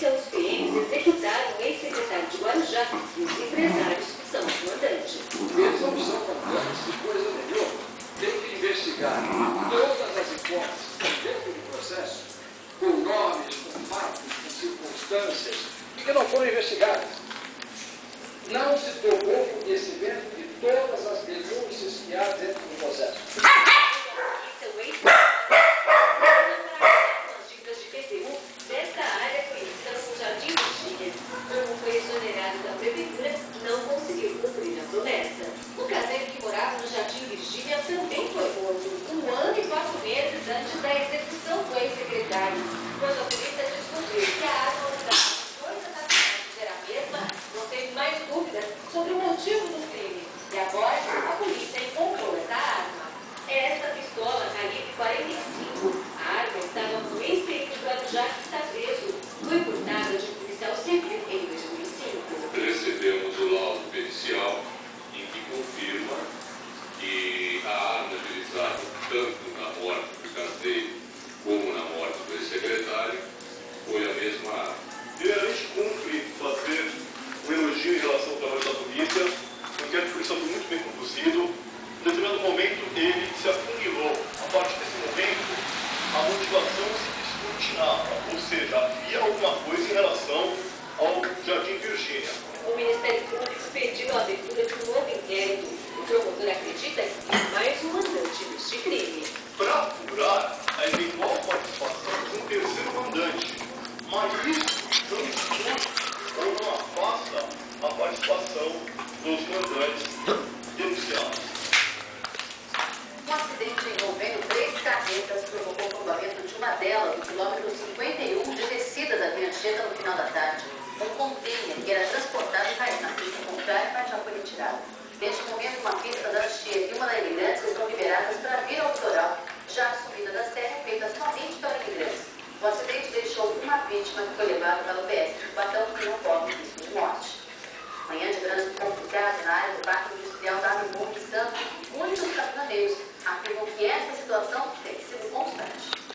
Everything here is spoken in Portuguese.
polícia, os PMs executaram o ex-secretário de Guarujá e os empresários que são os mandantes. Eles não são mandantes de coisa nenhuma. Tem que investigar todas as hipóteses dentro do processo, com nomes, com fatos, com circunstâncias, que não foram investigadas. Não se tomou conhecimento de todas as denúncias que há dentro do processo. Como foi exonerado da prefeitura, não conseguiu cumprir a promessa. O caseiro que morava no Jardim Virgínia também foi morto 1 ano e 4 meses antes da execução do ex-secretário. Quando a polícia descobriu que a arma usada nos 2 assassinatos era a mesma, não teve mais dúvidas sobre o motivo do crime. E agora, a polícia encontrou essa arma. Essa pistola calibre 45. A arma estava no ex-PM do Guarujá, que está preso. Foi furtada de policial civil em 2005. Recebemos o laudo pericial em que confirma que a arma utilizada tanto na morte do caseiro como na morte do ex-secretário foi a mesma arma. Primeiramente, cumpre fazer um elogio em relação ao trabalho da polícia. O inquérito policial foi muito bem conduzido. Em determinado momento, ele se afunilou. A partir desse momento, a motivação se descortinava, ou seja, havia alguma coisa em relação ao Jardim Virgínia. O Ministério Público pediu a abertura de um novo inquérito. O promotor acredita que tem mais um mandante neste crime. Para apurar a eventual participação de um terceiro mandante. Mas isso não exclui ou não afasta a participação dos mandantes denunciados. Um acidente envolvendo 3 carretas provocou o tombamento de uma delas no quilômetro 51 de descida da Via Anchieta no final da tarde. Um container que era transportado caiu na pista contrária, mas já foi retirado. Neste momento, uma pista da Anchieta e uma da Imigrantes estão liberadas para vir ao litoral, já a subida da serra é feita somente para Imigrantes. O acidente deixou uma vítima que foi levada para o PS de Cubatão, que não corre risco de morte. Manhã de trânsito complicado na área do Parque